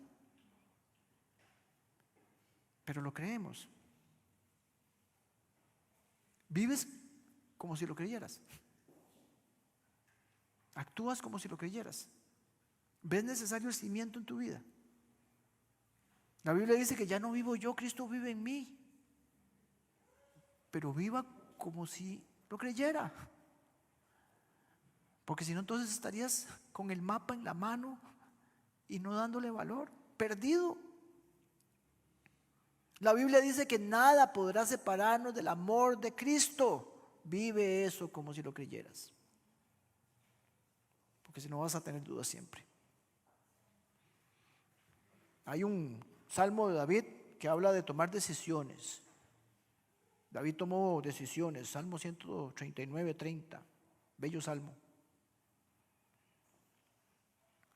Pero lo creemos. Vives como si lo creyeras. Actúas como si lo creyeras. ¿Ves necesario el cimiento en tu vida? La Biblia dice que ya no vivo yo, Cristo vive en mí. Pero viva como si lo creyera. Porque si no, entonces estarías con el mapa en la mano y no dándole valor, perdido. La Biblia dice que nada podrá separarnos del amor de Cristo. Vive eso como si lo creyeras. Porque si no vas a tener dudas siempre. Hay un salmo de David que habla de tomar decisiones. David tomó decisiones, Salmo 139, 30, bello salmo.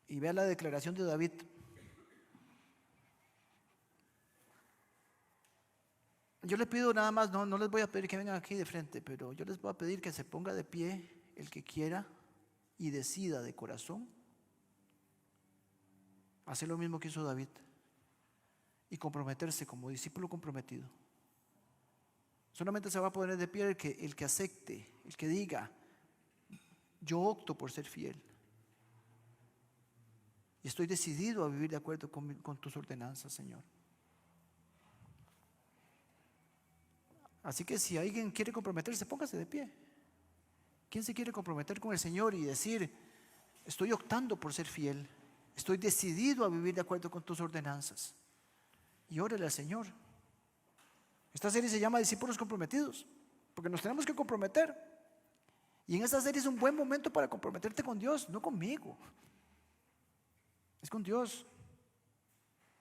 Y vea la declaración de David. Yo le pido nada más, no les voy a pedir que vengan aquí de frente, pero yo les voy a pedir que se ponga de pie el que quiera y decida de corazón hacer lo mismo que hizo David y comprometerse como discípulo comprometido. Solamente se va a poner de pie el que acepte, el que diga: yo opto por ser fiel y estoy decidido a vivir de acuerdo con tus ordenanzas, Señor. Así que si alguien quiere comprometerse, póngase de pie. ¿Quién se quiere comprometer con el Señor y decir: estoy optando por ser fiel, estoy decidido a vivir de acuerdo con tus ordenanzas? Y órale al Señor. Esta serie se llama Discípulos Comprometidos, porque nos tenemos que comprometer. Y en esta serie es un buen momento para comprometerte con Dios, no conmigo. Es con Dios.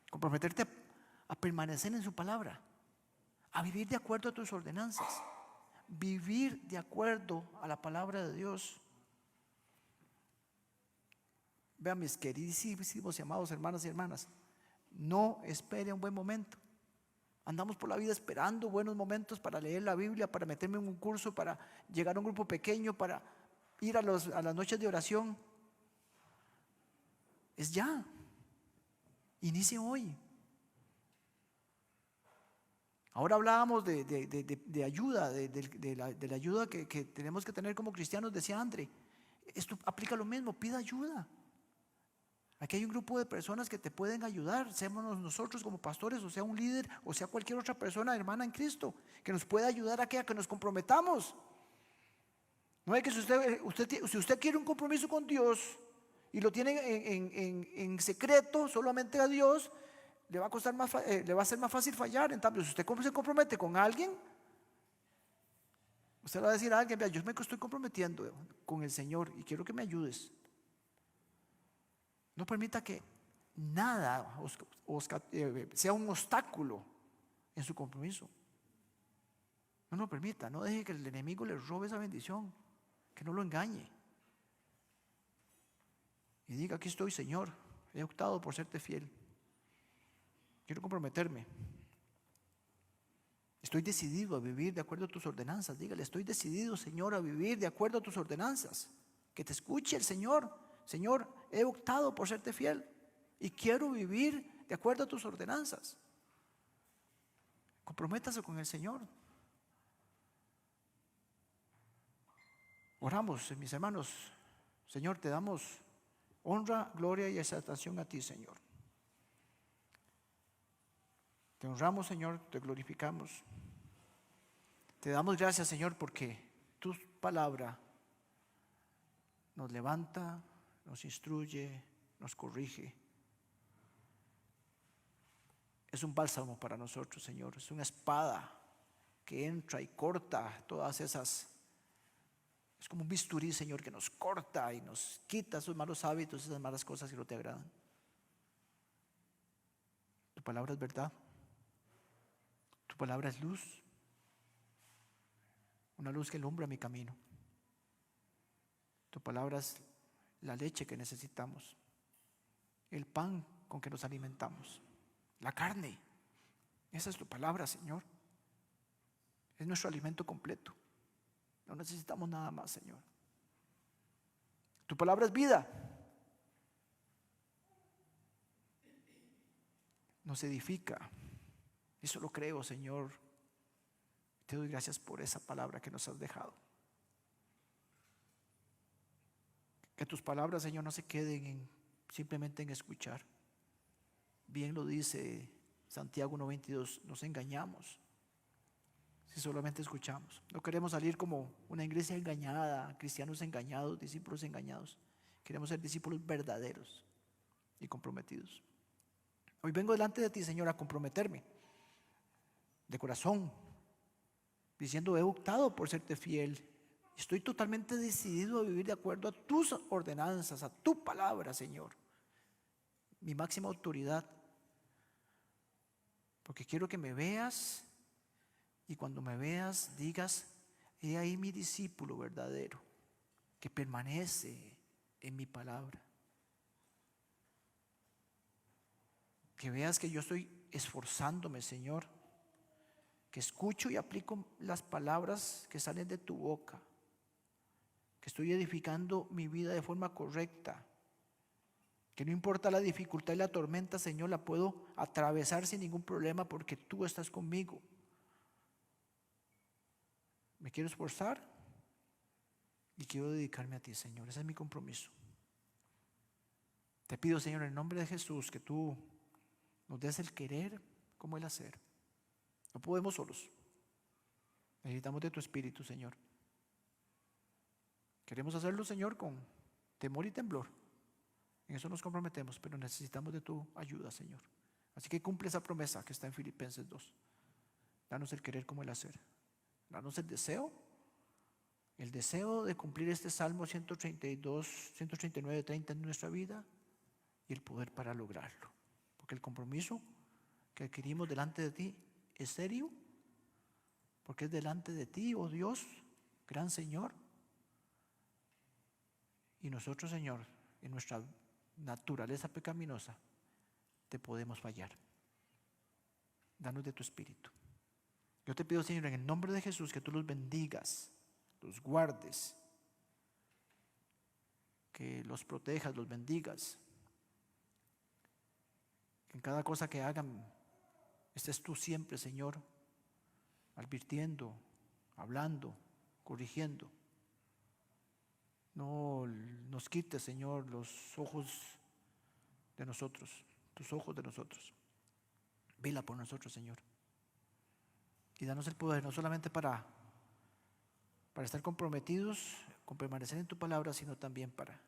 Comprometerte a permanecer en su palabra, a vivir de acuerdo a tus ordenanzas, vivir de acuerdo a la palabra de Dios. Vean, mis queridísimos y amados hermanos y hermanas, no espere un buen momento. Andamos por la vida esperando buenos momentos para leer la Biblia, para meterme en un curso, para llegar a un grupo pequeño, para ir a las noches de oración. Es ya. Inicie hoy. Ahora hablábamos de ayuda, de la ayuda que tenemos que tener como cristianos, decía André. Esto aplica lo mismo, pida ayuda. Aquí hay un grupo de personas que te pueden ayudar, seamos nosotros como pastores, o sea un líder, o sea cualquier otra persona, hermana en Cristo, que nos pueda ayudar a que nos comprometamos. No es que si usted quiere un compromiso con Dios y lo tiene en secreto, solamente a Dios, le va a ser más fácil fallar. En cambio, si usted se compromete con alguien, usted le va a decir a alguien: vea, yo me estoy comprometiendo con el Señor y quiero que me ayudes. No permita que nada sea un obstáculo en su compromiso. No lo permita, no deje que el enemigo le robe esa bendición, que no lo engañe. Y diga: aquí estoy, Señor, he optado por serte fiel. Quiero comprometerme. Estoy decidido a vivir de acuerdo a tus ordenanzas. Dígale: estoy decidido, Señor, a vivir de acuerdo a tus ordenanzas. Que te escuche el Señor. Señor, he optado por serte fiel y quiero vivir de acuerdo a tus ordenanzas. Comprométase con el Señor. Oramos, mis hermanos. Señor, te damos honra, gloria y exaltación a ti, Señor. Te honramos, Señor, te glorificamos. Te damos gracias, Señor, porque tu palabra nos levanta, nos instruye, nos corrige. Es un bálsamo para nosotros, Señor. Es una espada que entra y corta todas esas. Es como un bisturí, Señor, que nos corta y nos quita esos malos hábitos, esas malas cosas que no te agradan. Tu palabra es verdad. Tu palabra es luz. Una luz que alumbra mi camino. Tu palabra es la leche que necesitamos. El pan con que nos alimentamos. La carne. Esa es tu palabra, Señor. Es nuestro alimento completo. No necesitamos nada más, Señor. Tu palabra es vida. Nos edifica. Eso lo creo, Señor. Te doy gracias por esa palabra que nos has dejado. Que tus palabras, Señor, no se queden simplemente en escuchar. Bien lo dice Santiago 1:22, nos engañamos si solamente escuchamos. No queremos salir como una iglesia engañada, cristianos engañados, discípulos engañados. Queremos ser discípulos verdaderos y comprometidos. Hoy vengo delante de ti, Señor, a comprometerme de corazón, diciendo, he optado por serte fiel. Estoy totalmente decidido a vivir de acuerdo a tus ordenanzas, a tu palabra, Señor. Mi máxima autoridad. Porque quiero que me veas y cuando me veas digas, he ahí mi discípulo verdadero, que permanece en mi palabra. Que veas que yo estoy esforzándome, Señor, que escucho y aplico las palabras que salen de tu boca, que estoy edificando mi vida de forma correcta, que no importa la dificultad y la tormenta, Señor, la puedo atravesar sin ningún problema porque tú estás conmigo. Me quiero esforzar y quiero dedicarme a ti, Señor. Ese es mi compromiso. Te pido, Señor, en el nombre de Jesús, que tú nos des el querer como el hacer. No podemos solos. Necesitamos de tu Espíritu, Señor. Queremos hacerlo, Señor, con temor y temblor. En eso nos comprometemos, pero necesitamos de tu ayuda, Señor. Así que cumple esa promesa que está en Filipenses 2. Danos el querer como el hacer. Danos el deseo de cumplir este Salmo 132, 139, 30 en nuestra vida y el poder para lograrlo. Porque el compromiso que adquirimos delante de ti es serio, porque es delante de ti, oh Dios, gran Señor. Y nosotros, Señor, en nuestra naturaleza pecaminosa, te podemos fallar. Danos de tu Espíritu. Yo te pido, Señor, en el nombre de Jesús, que tú los bendigas, los guardes, que los protejas, los bendigas. Que en cada cosa que hagan, estés tú siempre, Señor, advirtiendo, hablando, corrigiendo. No nos quites, Señor, los ojos de nosotros, tus ojos de nosotros. Vela por nosotros, Señor. Y danos el poder, no solamente para estar comprometidos con permanecer en tu palabra, sino también para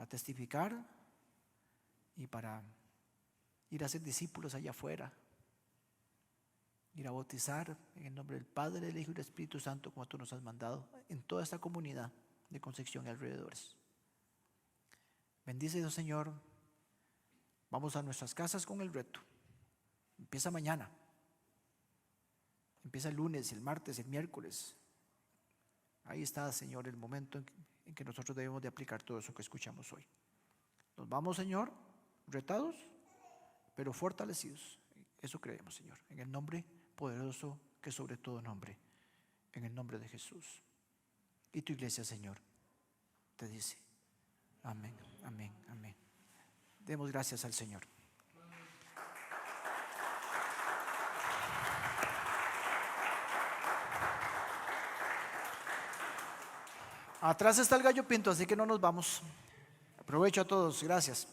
testificar y para ir a ser discípulos allá afuera. Ir a bautizar en el nombre del Padre, del Hijo y del Espíritu Santo, como tú nos has mandado, en toda esta comunidad de Concepción y alrededores. Bendícenos, Señor. Vamos a nuestras casas con el reto. Empieza mañana. Empieza el lunes, el martes, el miércoles. Ahí está, Señor, el momento en que nosotros debemos de aplicar todo eso que escuchamos hoy. Nos vamos, Señor, retados, pero fortalecidos. Eso creemos, Señor, en el nombre poderoso que sobre todo nombre, en el nombre de Jesús. Y tu iglesia, Señor, te dice. Amén, amén, amén. Demos gracias al Señor. Atrás está el gallo pinto, así que no nos vamos. Aprovecho a todos, gracias.